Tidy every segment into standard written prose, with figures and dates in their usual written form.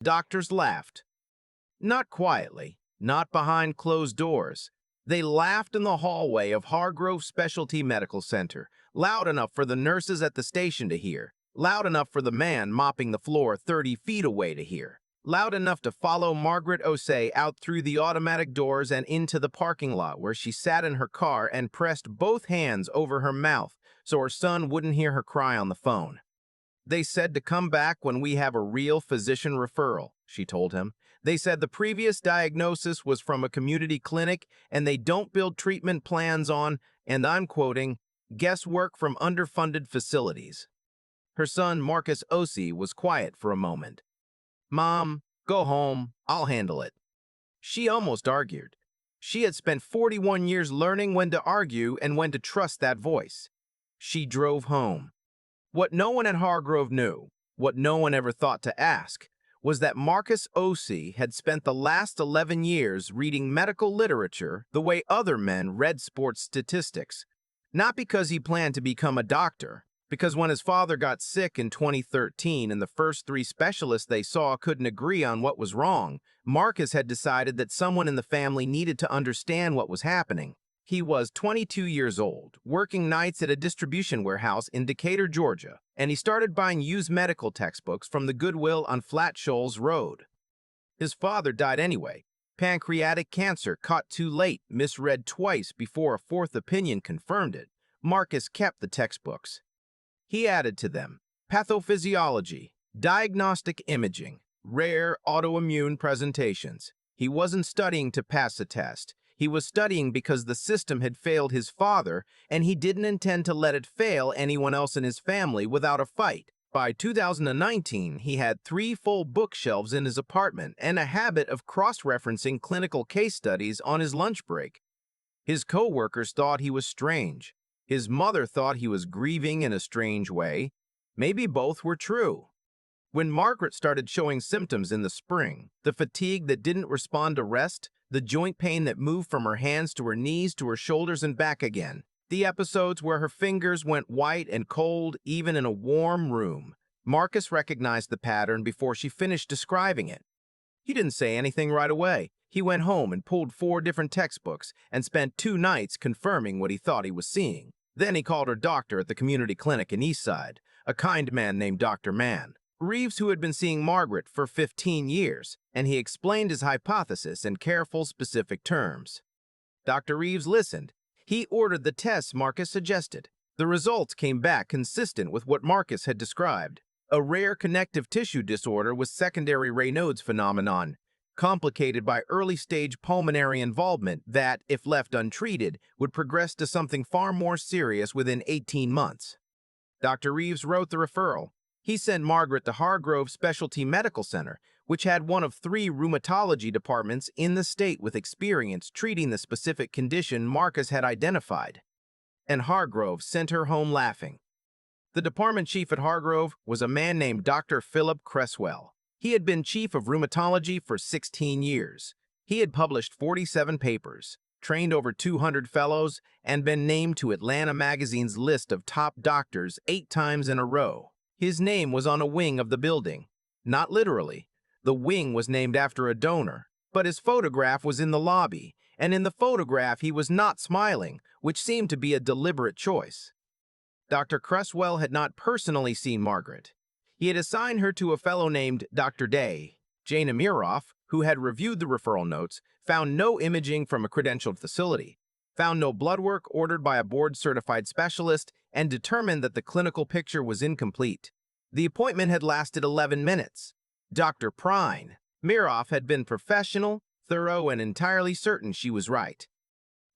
Doctors laughed. Not quietly, not behind closed doors. They laughed in the hallway of Hargrove Specialty Medical Center, loud enough for the nurses at the station to hear, loud enough for the man mopping the floor 30 feet away to hear, loud enough to follow Margaret Osei out through the automatic doors and into the parking lot where she sat in her car and pressed both hands over her mouth so her son wouldn't hear her cry on the phone. They said to come back when we have a real physician referral, she told him. They said the previous diagnosis was from a community clinic and they don't build treatment plans on, and I'm quoting, guesswork from underfunded facilities. Her son, Marcus Osei, was quiet for a moment. Mom, go home. I'll handle it. She almost argued. She had spent 41 years learning when to argue and when to trust that voice. She drove home. What no one at Hargrove knew, what no one ever thought to ask, was that Marcus Osei had spent the last 11 years reading medical literature the way other men read sports statistics. Not because he planned to become a doctor, because when his father got sick in 2013 and the first 3 specialists they saw couldn't agree on what was wrong, Marcus had decided that someone in the family needed to understand what was happening. He was 22 years old, working nights at a distribution warehouse in Decatur, Georgia, and he started buying used medical textbooks from the Goodwill on Flat Shoals Road. His father died anyway. Pancreatic cancer caught too late, misread twice before a fourth opinion confirmed it. Marcus kept the textbooks. He added to them pathophysiology, diagnostic imaging, rare autoimmune presentations. He wasn't studying to pass a test. He was studying because the system had failed his father, and he didn't intend to let it fail anyone else in his family without a fight. By 2019, he had 3 full bookshelves in his apartment and a habit of cross-referencing clinical case studies on his lunch break. His co-workers thought he was strange. His mother thought he was grieving in a strange way. Maybe both were true. When Margaret started showing symptoms in the spring, the fatigue that didn't respond to rest, the joint pain that moved from her hands to her knees to her shoulders and back again, the episodes where her fingers went white and cold even in a warm room, Marcus recognized the pattern before she finished describing it. He didn't say anything right away. He went home and pulled 4 different textbooks and spent 2 nights confirming what he thought he was seeing. Then he called her doctor at the community clinic in Eastside, a kind man named Dr. Mann, Reeves, who had been seeing Margaret for 15 years, and he explained his hypothesis in careful, specific terms. Dr. Reeves listened. He ordered the tests Marcus suggested. The results came back consistent with what Marcus had described. A rare connective tissue disorder with secondary Raynaud's phenomenon, complicated by early-stage pulmonary involvement that, if left untreated, would progress to something far more serious within 18 months. Dr. Reeves wrote the referral. He sent Margaret to Hargrove Specialty Medical Center, which had one of 3 rheumatology departments in the state with experience treating the specific condition Marcus had identified. And Hargrove sent her home laughing. The department chief at Hargrove was a man named Dr. Philip Cresswell. He had been chief of rheumatology for 16 years. He had published 47 papers, trained over 200 fellows, and been named to Atlanta Magazine's list of top doctors 8 times in a row. His name was on a wing of the building. Not literally. The wing was named after a donor, but his photograph was in the lobby, and in the photograph he was not smiling, which seemed to be a deliberate choice. Dr. Cresswell had not personally seen Margaret. He had assigned her to a fellow named Dr. Day. Jana Miroff, who had reviewed the referral notes, found no imaging from a credentialed facility, found no blood work ordered by a board-certified specialist, and determined that the clinical picture was incomplete. The appointment had lasted 11 minutes. Dr. Prine, Miroff had been professional, thorough, and entirely certain she was right.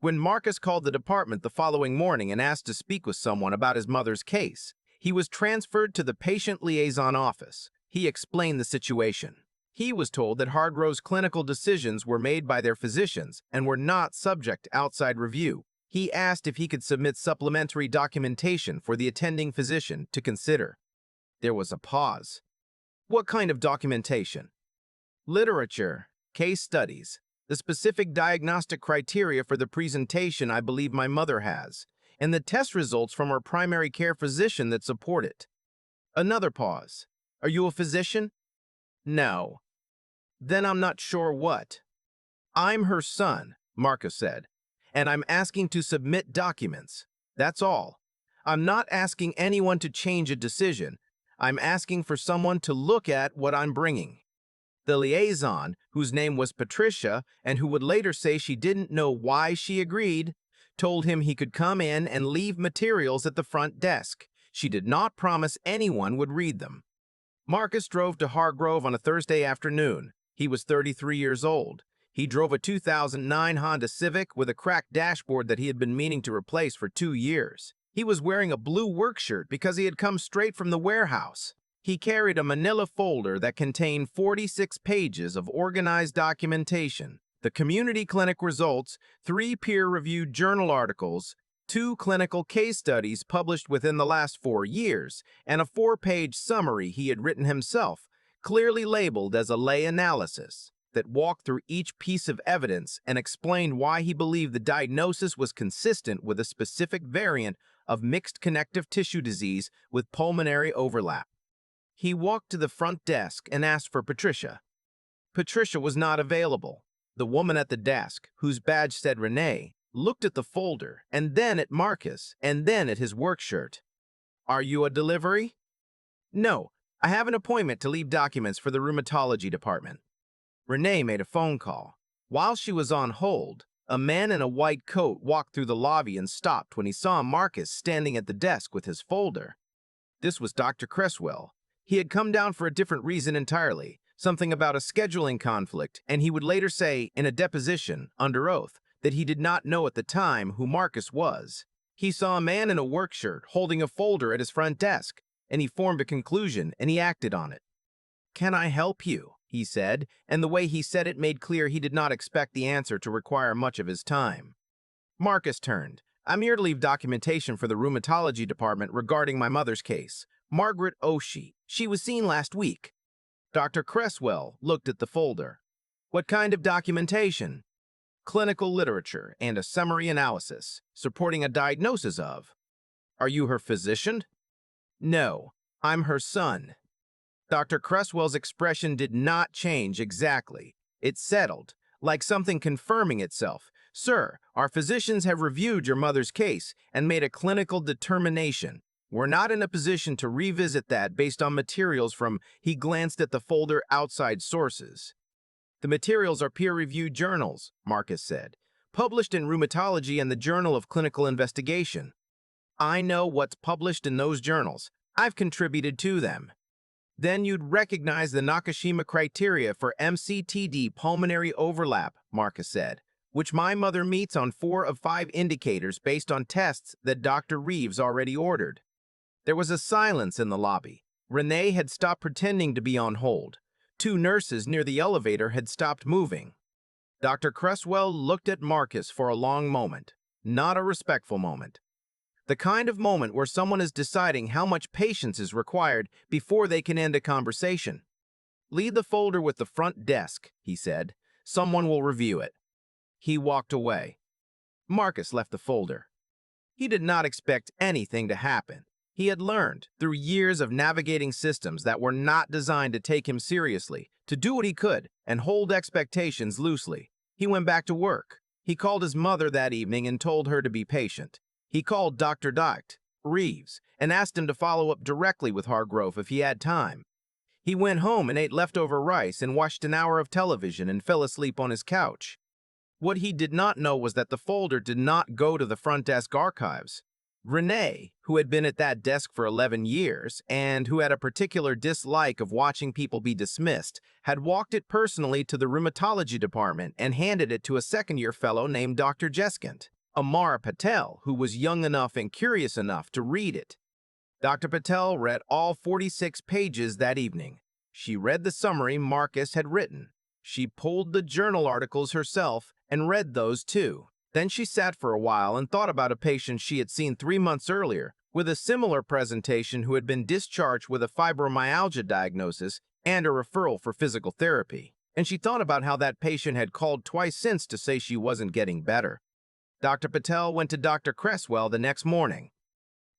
When Marcus called the department the following morning and asked to speak with someone about his mother's case, he was transferred to the patient liaison office. He explained the situation. He was told that Hargrove's clinical decisions were made by their physicians and were not subject to outside review. He asked if he could submit supplementary documentation for the attending physician to consider. There was a pause. What kind of documentation? Literature, case studies, the specific diagnostic criteria for the presentation I believe my mother has, and the test results from her primary care physician that support it. Another pause. Are you a physician? No. Then I'm not sure what. I'm her son, Marcus said, and I'm asking to submit documents. That's all. I'm not asking anyone to change a decision. I'm asking for someone to look at what I'm bringing. The liaison, whose name was Patricia and who would later say she didn't know why she agreed, told him he could come in and leave materials at the front desk. She did not promise anyone would read them. Marcus drove to Hargrove on a Thursday afternoon. He was 33 years old. He drove a 2009 Honda Civic with a cracked dashboard that he had been meaning to replace for 2 years. He was wearing a blue work shirt because he had come straight from the warehouse. He carried a manila folder that contained 46 pages of organized documentation, the community clinic results, 3 peer-reviewed journal articles, 2 clinical case studies published within the last 4 years, and a 4-page summary he had written himself, clearly labeled as a lay analysis, that walked through each piece of evidence and explained why he believed the diagnosis was consistent with a specific variant of mixed connective tissue disease with pulmonary overlap. He walked to the front desk and asked for Patricia. Patricia was not available. The woman at the desk, whose badge said Renee, looked at the folder, and then at Marcus, and then at his work shirt. "Are you a delivery?" "No, I have an appointment to leave documents for the rheumatology department." Renee made a phone call. While she was on hold, a man in a white coat walked through the lobby and stopped when he saw Marcus standing at the desk with his folder. This was Dr. Cresswell. He had come down for a different reason entirely, something about a scheduling conflict, and he would later say, in a deposition, under oath, that he did not know at the time who Marcus was. He saw a man in a work shirt holding a folder at his front desk, and he formed a conclusion, and he acted on it. "Can I help you?" he said, and the way he said it made clear he did not expect the answer to require much of his time. Marcus turned. "I'm here to leave documentation for the rheumatology department regarding my mother's case, Margaret Osei. She was seen last week." Dr. Cresswell looked at the folder. "What kind of documentation?" "Clinical literature and a summary analysis, supporting a diagnosis of." "Are you her physician?" "No, I'm her son." Dr. Cresswell's expression did not change exactly. It settled, like something confirming itself. "Sir, our physicians have reviewed your mother's case and made a clinical determination. We're not in a position to revisit that based on materials from," he glanced at the folder, "outside sources." "The materials are peer-reviewed journals," Marcus said, "published in Rheumatology and the Journal of Clinical Investigation. I know what's published in those journals. I've contributed to them." "Then you'd recognize the Nakashima criteria for MCTD pulmonary overlap," Marcus said, "which my mother meets on 4 of 5 indicators based on tests that Dr. Reeves already ordered." There was a silence in the lobby. Renee had stopped pretending to be on hold. 2 nurses near the elevator had stopped moving. Dr. Cresswell looked at Marcus for a long moment, not a respectful moment. The kind of moment where someone is deciding how much patience is required before they can end a conversation. "Leave the folder with the front desk," he said. "Someone will review it." He walked away. Marcus left the folder. He did not expect anything to happen. He had learned, through years of navigating systems that were not designed to take him seriously, to do what he could and hold expectations loosely. He went back to work. He called his mother that evening and told her to be patient. He called Dr. Reeves and asked him to follow up directly with Hargrove if he had time. He went home and ate leftover rice and watched an hour of television and fell asleep on his couch. What he did not know was that the folder did not go to the front desk archives. Renee, who had been at that desk for 11 years and who had a particular dislike of watching people be dismissed, had walked it personally to the rheumatology department and handed it to a second-year fellow named Dr. Jeskant, Amar Patel, who was young enough and curious enough to read it. Dr. Patel read all 46 pages that evening. She read the summary Marcus had written. She pulled the journal articles herself and read those too. Then she sat for a while and thought about a patient she had seen 3 months earlier with a similar presentation who had been discharged with a fibromyalgia diagnosis and a referral for physical therapy. And she thought about how that patient had called twice since to say she wasn't getting better. Dr. Patel went to Dr. Cresswell the next morning.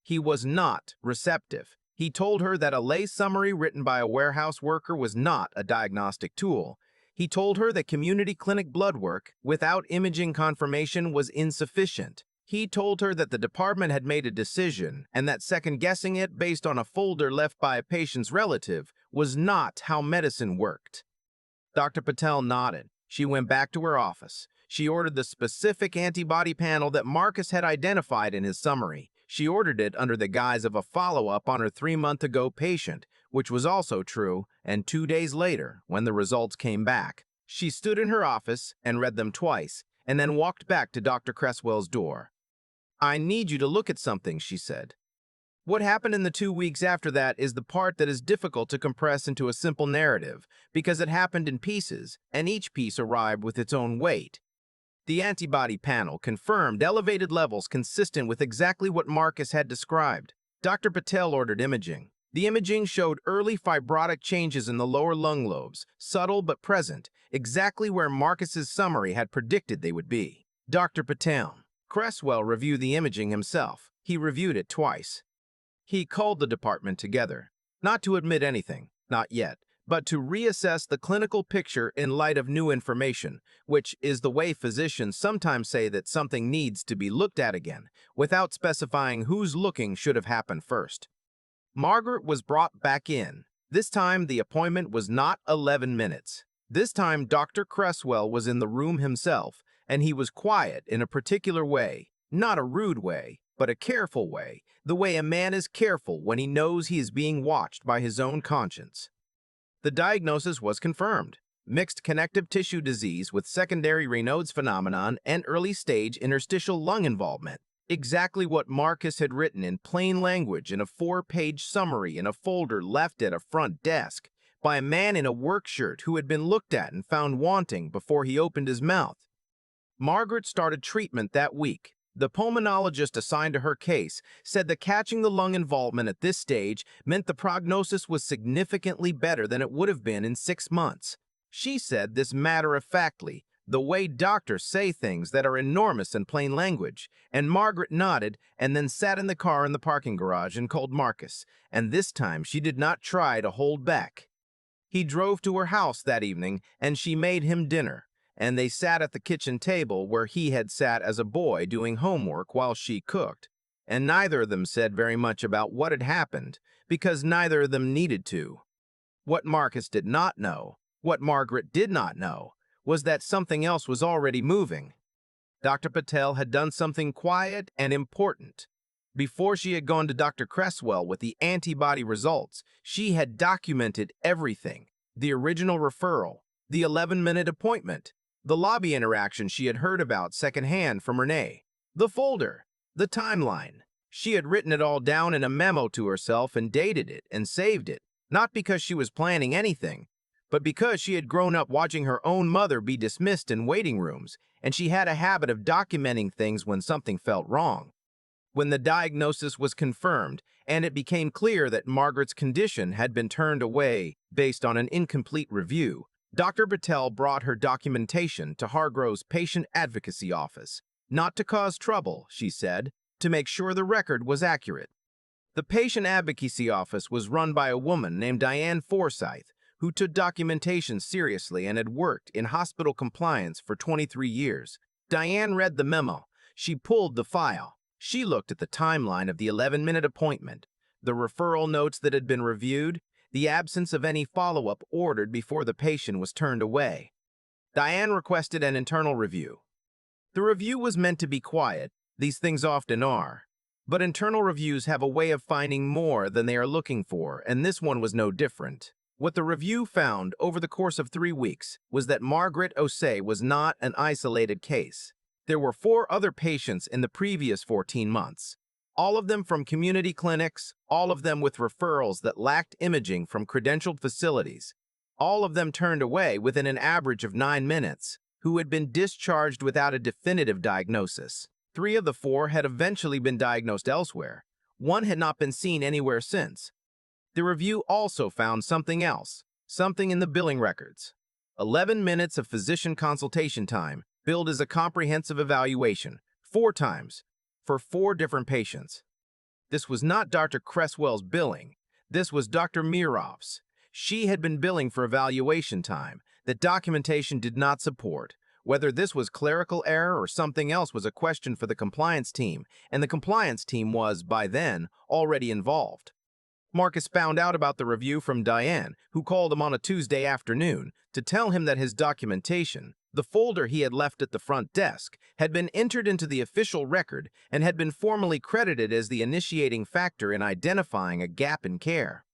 He was not receptive. He told her that a lay summary written by a warehouse worker was not a diagnostic tool. He told her that community clinic blood work without imaging confirmation was insufficient. He told her that the department had made a decision and that second-guessing it based on a folder left by a patient's relative was not how medicine worked. Dr. Patel nodded. She went back to her office. She ordered the specific antibody panel that Marcus had identified in his summary. She ordered it under the guise of a follow-up on her 3-month-ago patient, which was also true, and 2 days later, when the results came back, she stood in her office and read them twice, and then walked back to Dr. Cresswell's door. "I need you to look at something," she said. What happened in the 2 weeks after that is the part that is difficult to compress into a simple narrative, because it happened in pieces, and each piece arrived with its own weight. The antibody panel confirmed elevated levels consistent with exactly what Marcus had described. Dr. Patel ordered imaging. The imaging showed early fibrotic changes in the lower lung lobes, subtle but present, exactly where Marcus's summary had predicted they would be. Dr. Patel. Cresswell reviewed the imaging himself. He reviewed it twice. He called the department together, not to admit anything, not yet, but to reassess the clinical picture in light of new information, which is the way physicians sometimes say that something needs to be looked at again, without specifying whose looking should have happened first. Margaret was brought back in. This time, the appointment was not 11 minutes. This time, Dr. Cresswell was in the room himself, and he was quiet in a particular way, not a rude way, but a careful way, the way a man is careful when he knows he is being watched by his own conscience. The diagnosis was confirmed: mixed connective tissue disease with secondary Raynaud's phenomenon and early-stage interstitial lung involvement. Exactly what Marcus had written in plain language in a 4-page summary in a folder left at a front desk by a man in a work shirt who had been looked at and found wanting before he opened his mouth. Margaret started treatment that week. The pulmonologist assigned to her case said that catching the lung involvement at this stage meant the prognosis was significantly better than it would have been in 6 months. She said this matter-of-factly, the way doctors say things that are enormous in plain language, and Margaret nodded and then sat in the car in the parking garage and called Marcus, and this time she did not try to hold back. He drove to her house that evening, and she made him dinner, and they sat at the kitchen table where he had sat as a boy doing homework while she cooked, and neither of them said very much about what had happened, because neither of them needed to. What Marcus did not know, what Margaret did not know, was that something else was already moving. Dr. Patel had done something quiet and important. Before she had gone to Dr. Cresswell with the antibody results, she had documented everything: the original referral, the 11-minute appointment, the lobby interaction she had heard about secondhand from Renee, the folder, the timeline. She had written it all down in a memo to herself and dated it and saved it, not because she was planning anything, but because she had grown up watching her own mother be dismissed in waiting rooms, and she had a habit of documenting things when something felt wrong. When the diagnosis was confirmed, and it became clear that Margaret's condition had been turned away based on an incomplete review, Dr. Patel brought her documentation to Hargrove's patient advocacy office, not to cause trouble, she said, to make sure the record was accurate. The patient advocacy office was run by a woman named Diane Forsyth, who took documentation seriously and had worked in hospital compliance for 23 years. Diane read the memo. She pulled the file. She looked at the timeline of the 11-minute appointment, the referral notes that had been reviewed, the absence of any follow-up ordered before the patient was turned away. Diane requested an internal review. The review was meant to be quiet. These things often are. But internal reviews have a way of finding more than they are looking for, and this one was no different. What the review found over the course of 3 weeks was that Margaret Osei was not an isolated case. There were 4 other patients in the previous 14 months. All of them from community clinics, all of them with referrals that lacked imaging from credentialed facilities, all of them turned away within an average of 9 minutes, who had been discharged without a definitive diagnosis. 3 of the 4 had eventually been diagnosed elsewhere. 1 had not been seen anywhere since. The review also found something else, something in the billing records. 11 minutes of physician consultation time, billed as a comprehensive evaluation, 4 times, for 4 different patients. This was not Dr. Cresswell's billing. This was Dr. Mirov's. She had been billing for evaluation time, that documentation did not support. Whether this was clerical error or something else was a question for the compliance team, and the compliance team was, by then, already involved. Marcus found out about the review from Diane, who called him on a Tuesday afternoon to tell him that his documentation, the folder he had left at the front desk, had been entered into the official record and had been formally credited as the initiating factor in identifying a gap in care.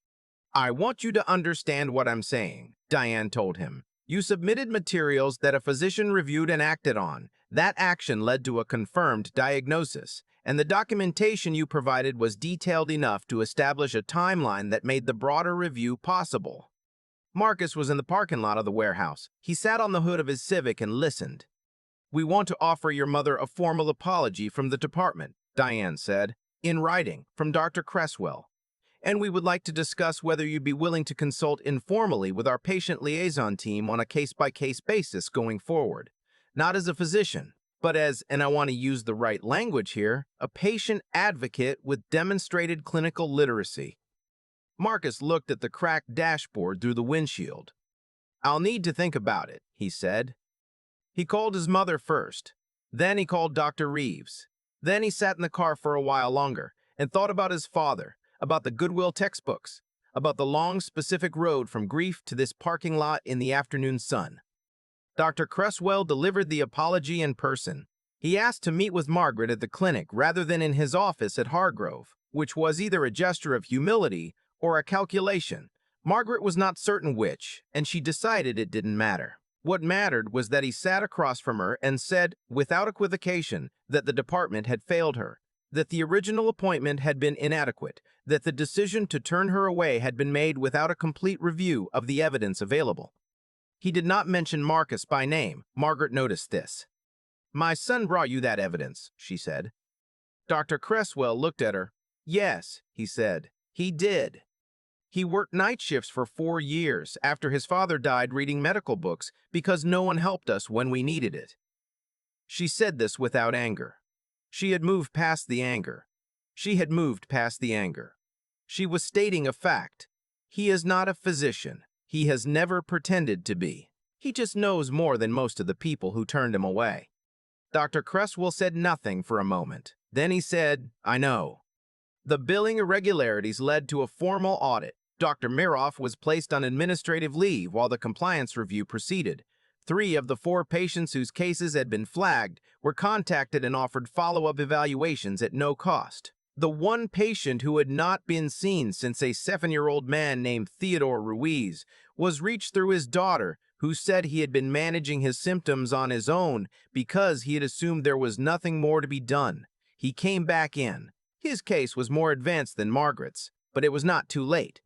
"I want you to understand what I'm saying," Diane told him. "You submitted materials that a physician reviewed and acted on. That action led to a confirmed diagnosis, and the documentation you provided was detailed enough to establish a timeline that made the broader review possible." Marcus was in the parking lot of the warehouse. He sat on the hood of his Civic and listened. "We want to offer your mother a formal apology from the department," Diane said, "in writing from Dr. Cresswell. And we would like to discuss whether you'd be willing to consult informally with our patient liaison team on a case-by-case basis going forward. Not as a physician, but as, and I want to use the right language here, a patient advocate with demonstrated clinical literacy." Marcus looked at the cracked dashboard through the windshield. "I'll need to think about it," he said. He called his mother first. Then he called Dr. Reeves. Then he sat in the car for a while longer and thought about his father, about the Goodwill textbooks, about the long, specific road from grief to this parking lot in the afternoon sun. Dr. Cresswell delivered the apology in person. He asked to meet with Margaret at the clinic rather than in his office at Hargrove, which was either a gesture of humility or a calculation. Margaret was not certain which, and she decided it didn't matter. What mattered was that he sat across from her and said, without equivocation, that the department had failed her, that the original appointment had been inadequate, that the decision to turn her away had been made without a complete review of the evidence available. He did not mention Marcus by name. Margaret noticed this. "My son brought you that evidence," she said. Dr. Cresswell looked at her. "Yes," he said, "he did. He worked night shifts for 4 years after his father died reading medical books because no one helped us when we needed it." She said this without anger. She had moved past the anger. She had moved past the anger. She was stating a fact. He is not a physician. He has never pretended to be. He just knows more than most of the people who turned him away. Dr. Cresswell said nothing for a moment. Then he said, "I know." The billing irregularities led to a formal audit. Dr. Miroff was placed on administrative leave while the compliance review proceeded. 3 of the 4 patients whose cases had been flagged were contacted and offered follow-up evaluations at no cost. The one patient who had not been seen since a 7-year-old man named Theodore Ruiz was reached through his daughter, who said he had been managing his symptoms on his own because he had assumed there was nothing more to be done. He came back in. His case was more advanced than Margaret's, but it was not too late.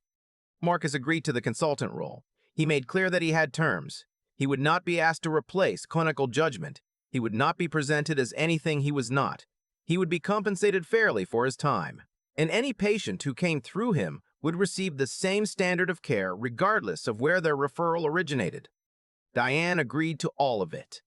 Marcus agreed to the consultant role. He made clear that he had terms. He would not be asked to replace clinical judgment. He would not be presented as anything he was not. He would be compensated fairly for his time. And any patient who came through him would receive the same standard of care regardless of where their referral originated. Diane agreed to all of it.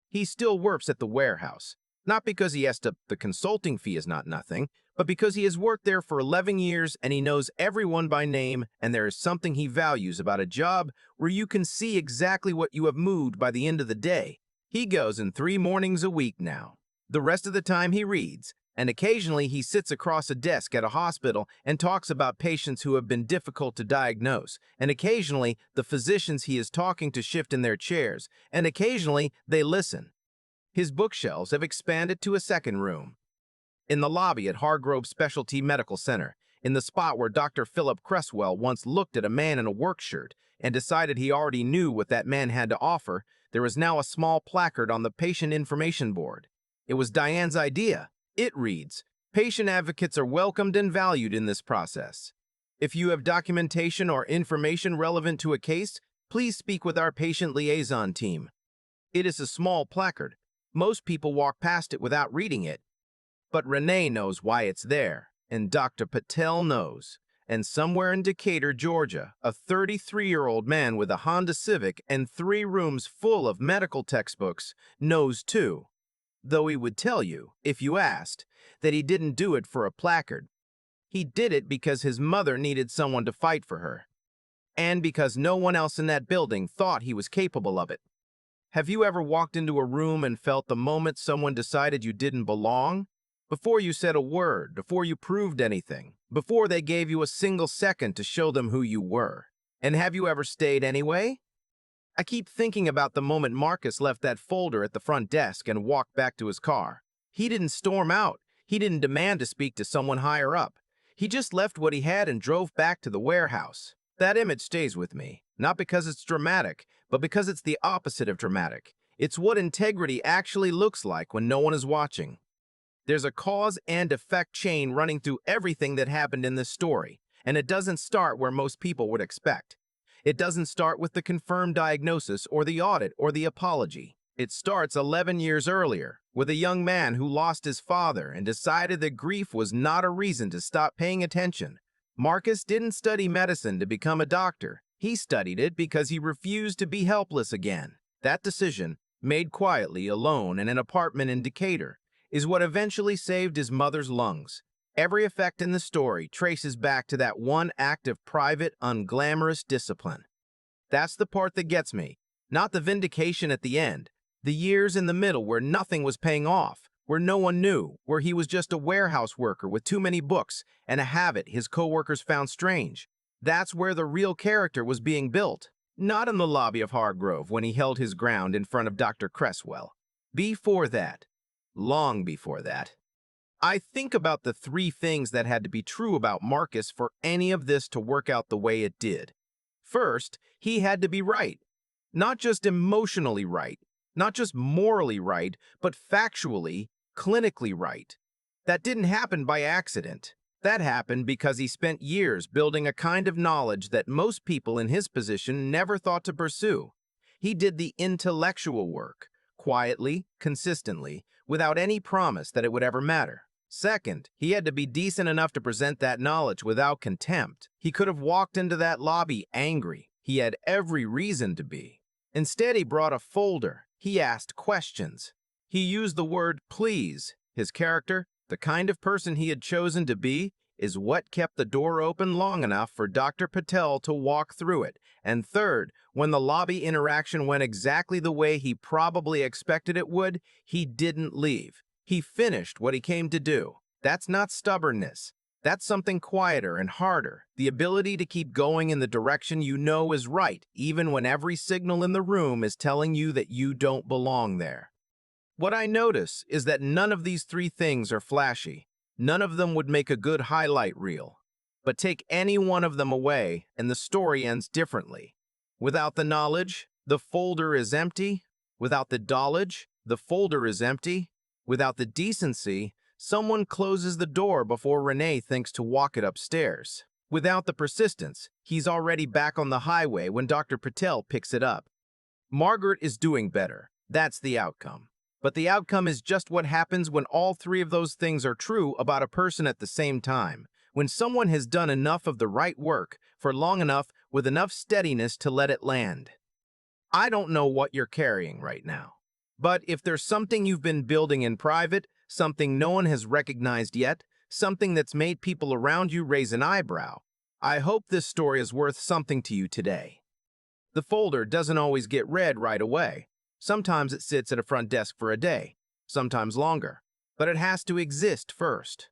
He still works at the warehouse, not because he has to, the consulting fee is not nothing, but because he has worked there for 11 years and he knows everyone by name, and there is something he values about a job where you can see exactly what you have moved by the end of the day. He goes in 3 mornings a week now. The rest of the time he reads, and occasionally he sits across a desk at a hospital and talks about patients who have been difficult to diagnose, and occasionally the physicians he is talking to shift in their chairs, and occasionally they listen. His bookshelves have expanded to a second room. In the lobby at Hargrove Specialty Medical Center, in the spot where Dr. Philip Cresswell once looked at a man in a work shirt and decided he already knew what that man had to offer, there is now a small placard on the patient information board. It was Diane's idea. It reads, "Patient advocates are welcomed and valued in this process. If you have documentation or information relevant to a case, please speak with our patient liaison team." It is a small placard. Most people walk past it without reading it. But Renee knows why it's there, and Dr. Patel knows. And somewhere in Decatur, Georgia, a 33-year-old man with a Honda Civic and 3 rooms full of medical textbooks knows too. Though he would tell you, if you asked, that he didn't do it for a placard. He did it because his mother needed someone to fight for her. and because no one else in that building thought he was capable of it. Have you ever walked into a room and felt the moment someone decided you didn't belong? Before you said a word, before you proved anything, before they gave you a single second to show them who you were. And have you ever stayed anyway? I keep thinking about the moment Marcus left that folder at the front desk and walked back to his car. He didn't storm out. He didn't demand to speak to someone higher up. He just left what he had and drove back to the warehouse. That image stays with me, not because it's dramatic, but because it's the opposite of dramatic. It's what integrity actually looks like when no one is watching. There's a cause and effect chain running through everything that happened in this story, and it doesn't start where most people would expect. It doesn't start with the confirmed diagnosis or the audit or the apology. It starts 11 years earlier, with a young man who lost his father and decided that grief was not a reason to stop paying attention. Marcus didn't study medicine to become a doctor. He studied it because he refused to be helpless again. That decision, made quietly, alone, in an apartment in Decatur, is what eventually saved his mother's lungs. Every effect in the story traces back to that one act of private, unglamorous discipline. That's the part that gets me, not the vindication at the end. The years in the middle where nothing was paying off, where no one knew, where he was just a warehouse worker with too many books and a habit his coworkers found strange. That's where the real character was being built, not in the lobby of Hargrove when he held his ground in front of Dr. Cresswell. Before that, long before that. I think about the three things that had to be true about Marcus for any of this to work out the way it did. First, he had to be right. Not just emotionally right, not just morally right, but factually, clinically right. That didn't happen by accident. That happened because he spent years building a kind of knowledge that most people in his position never thought to pursue. He did the intellectual work, quietly, consistently, without any promise that it would ever matter. Second, he had to be decent enough to present that knowledge without contempt. He could have walked into that lobby angry. He had every reason to be. Instead, he brought a folder. He asked questions. He used the word please. His character, the kind of person he had chosen to be, is what kept the door open long enough for Dr. Patel to walk through it. And third, when the lobby interaction went exactly the way he probably expected it would, he didn't leave. He finished what he came to do. That's not stubbornness. That's something quieter and harder. The ability to keep going in the direction you know is right, even when every signal in the room is telling you that you don't belong there. What I notice is that none of these three things are flashy. None of them would make a good highlight reel. But take any one of them away, and the story ends differently. Without the knowledge, the folder is empty. Without the knowledge, the folder is empty. Without the decency, someone closes the door before Renee thinks to walk it upstairs. Without the persistence, he's already back on the highway when Dr. Patel picks it up. Margaret is doing better. That's the outcome. But the outcome is just what happens when all three of those things are true about a person at the same time. When someone has done enough of the right work for long enough with enough steadiness to let it land. I don't know what you're carrying right now. But if there's something you've been building in private, something no one has recognized yet, something that's made people around you raise an eyebrow, I hope this story is worth something to you today. The folder doesn't always get read right away. Sometimes it sits at a front desk for a day, sometimes longer, but it has to exist first.